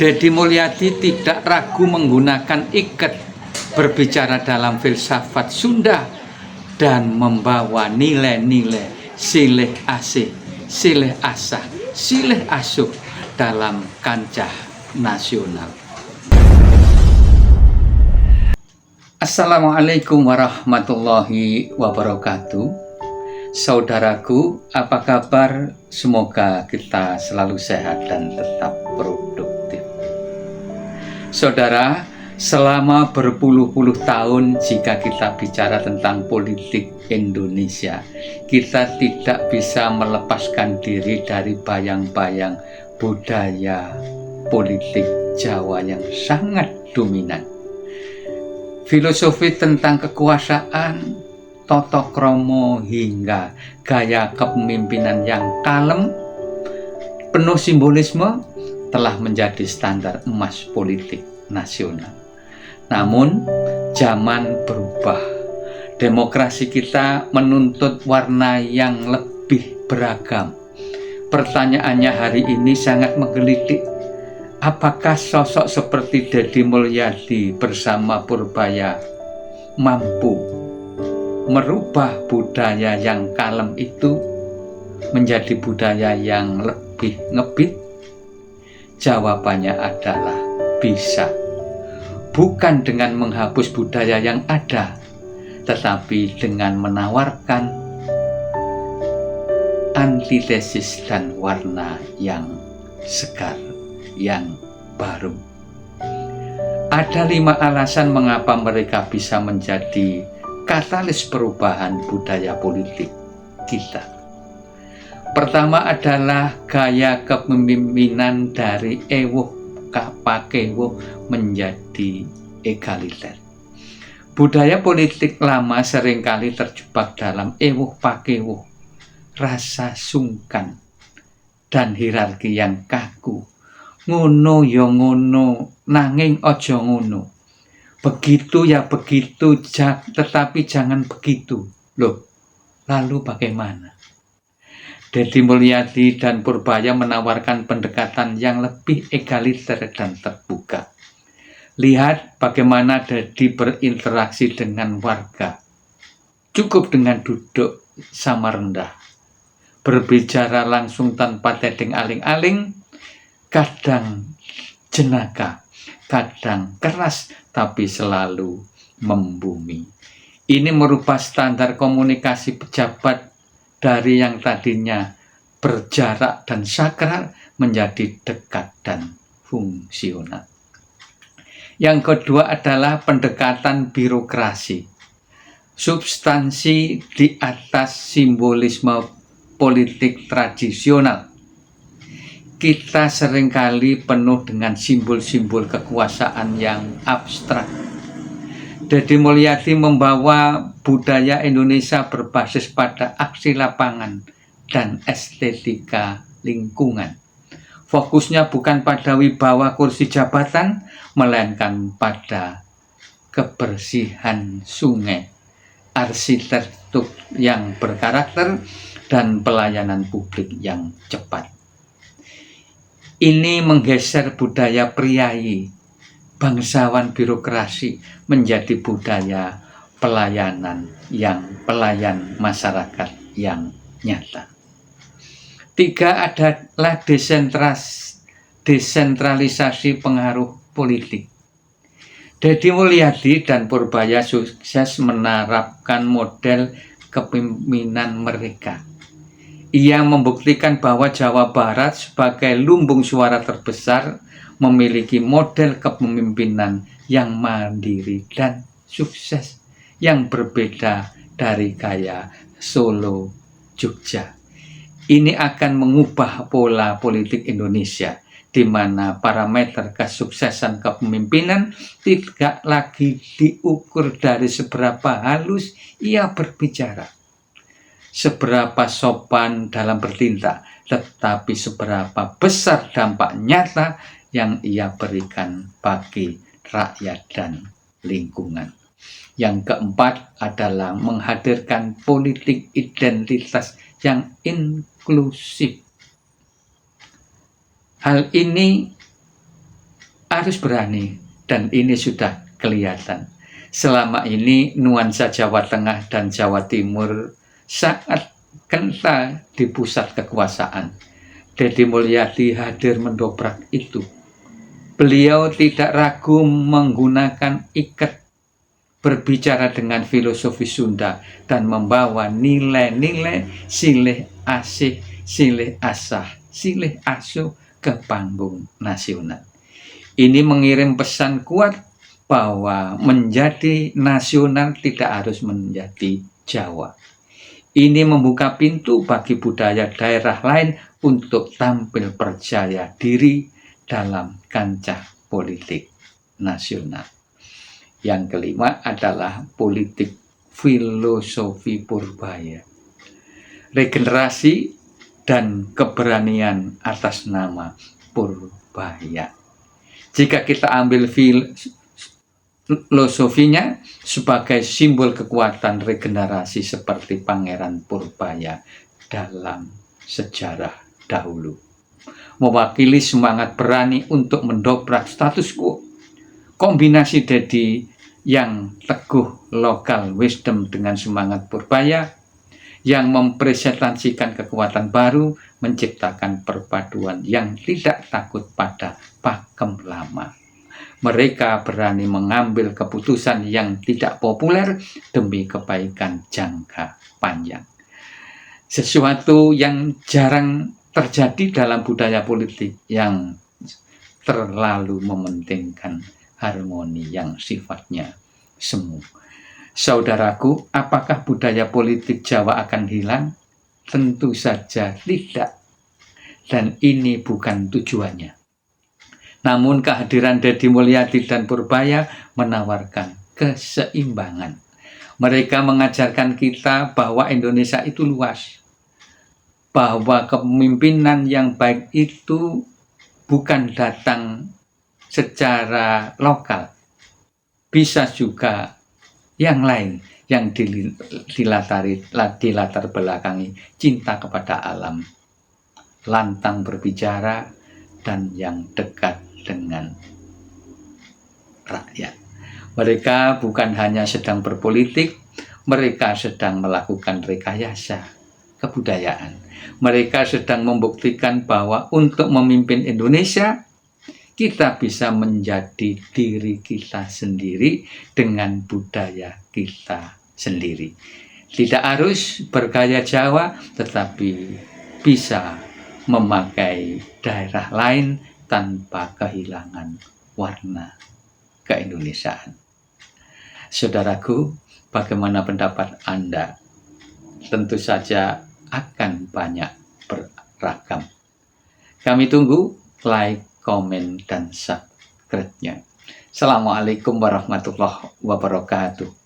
Deddy Mulyadi tidak ragu menggunakan iket berbicara dalam filsafat Sunda dan membawa nilai-nilai silih asih, silih asah, silih asuh dalam kancah nasional. Assalamualaikum warahmatullahi wabarakatuh. Saudaraku, apa kabar? Semoga kita selalu sehat dan tetap produktif. Saudara, selama berpuluh-puluh tahun jika kita bicara tentang politik Indonesia, kita tidak bisa melepaskan diri dari bayang-bayang budaya politik Jawa yang sangat dominan. Filosofi tentang kekuasaan, tata krama hingga gaya kepemimpinan yang kalem, penuh simbolisme telah menjadi standar emas politik nasional. Namun, zaman berubah. Demokrasi kita menuntut warna yang lebih beragam. Pertanyaannya hari ini sangat menggelitik. Apakah sosok seperti Deddy Mulyadi bersama Purbaya mampu merubah budaya yang kalem itu menjadi budaya yang lebih ngebit? Jawabannya adalah bisa. Bukan dengan menghapus budaya yang ada, tetapi dengan menawarkan antitesis dan warna yang segar, yang baru. Ada 5 alasan mengapa mereka bisa menjadi katalis perubahan budaya politik kita. Pertama adalah gaya kepemimpinan dari ewuh pakewuh menjadi egaliter. Budaya politik lama seringkali terjebak dalam ewuh pakewuh, rasa sungkan, dan hierarki yang kaku. Ngono ya ngono, nanging ojo ngono. Begitu ya begitu, tetapi jangan begitu. Loh, lalu bagaimana? Deddy Mulyadi dan Purbaya menawarkan pendekatan yang lebih egaliter dan terbuka. Lihat bagaimana Deddy berinteraksi dengan warga. Cukup dengan duduk sama rendah, berbicara langsung tanpa tedeng aling-aling, kadang jenaka, kadang keras, tapi selalu membumi. Ini merubah standar komunikasi pejabat dari yang tadinya berjarak dan sakral menjadi dekat dan fungsional. Yang kedua adalah pendekatan birokrasi. Substansi di atas simbolisme politik tradisional. Kita seringkali penuh dengan simbol-simbol kekuasaan yang abstrak. Deddy Mulyadi membawa budaya Indonesia berbasis pada aksi lapangan dan estetika lingkungan. Fokusnya bukan pada wibawa kursi jabatan, melainkan pada kebersihan sungai, arsitektur yang berkarakter, dan pelayanan publik yang cepat. Ini menggeser budaya priayi, bangsawan birokrasi menjadi budaya pelayan masyarakat yang nyata. 3 adalah desentralisasi pengaruh politik. Deddy Mulyadi dan Purbaya sukses menerapkan model kepemimpinan mereka. Ia membuktikan bahwa Jawa Barat sebagai lumbung suara terbesar memiliki model kepemimpinan yang mandiri dan sukses yang berbeda dari gaya Solo, Jogja. Ini akan mengubah pola politik Indonesia, di mana parameter kesuksesan kepemimpinan tidak lagi diukur dari seberapa halus ia berbicara, seberapa sopan dalam bertindak, tetapi seberapa besar dampak nyata yang ia berikan bagi rakyat dan lingkungan. Yang keempat adalah menghadirkan politik identitas yang inklusif. Hal ini harus berani, dan ini sudah kelihatan. Selama ini nuansa Jawa Tengah dan Jawa Timur sangat kental di pusat kekuasaan. Deddy Mulyadi hadir mendobrak itu. Beliau tidak ragu menggunakan ikat, berbicara dengan filosofi Sunda, dan membawa nilai-nilai silih asih, silih asah, silih asuh ke panggung nasional. Ini mengirim pesan kuat bahwa menjadi nasional tidak harus menjadi Jawa. Ini membuka pintu bagi budaya daerah lain untuk tampil percaya diri dalam kancah politik nasional. Yang kelima adalah politik filosofi Purbaya. Regenerasi dan keberanian atas nama Purbaya. Jika kita ambil filosofinya sebagai simbol kekuatan regenerasi seperti Pangeran Purbaya dalam sejarah dahulu, mewakili semangat berani untuk mendobrak status quo. Kombinasi Deddy yang teguh local wisdom dengan semangat Purbaya yang mempresentasikan kekuatan baru, menciptakan perpaduan yang tidak takut pada pakem lama. Mereka berani mengambil keputusan yang tidak populer demi kebaikan jangka panjang. Sesuatu yang jarang terjadi dalam budaya politik yang terlalu mementingkan harmoni yang sifatnya semu. Saudaraku, apakah budaya politik Jawa akan hilang? Tentu saja tidak. Dan ini bukan tujuannya. Namun kehadiran Deddy Mulyadi dan Purbaya menawarkan keseimbangan. Mereka mengajarkan kita bahwa Indonesia itu luas. Bahwa kepemimpinan yang baik itu bukan datang secara lokal. Bisa juga yang lain yang dilatar belakangi cinta kepada alam, lantang berbicara, dan yang dekat dengan rakyat. Mereka bukan hanya sedang berpolitik, mereka sedang melakukan rekayasa kebudayaan. Mereka sedang membuktikan bahwa untuk memimpin Indonesia, kita bisa menjadi diri kita sendiri dengan budaya kita sendiri. Tidak harus bergaya Jawa, tetapi bisa memakai daerah lain tanpa kehilangan warna keindonesiaan. Saudaraku, bagaimana pendapat Anda? Tentu saja akan banyak beragam. Kami tunggu like, komen, dan subscribe-nya. Assalamualaikum warahmatullahi wabarakatuh.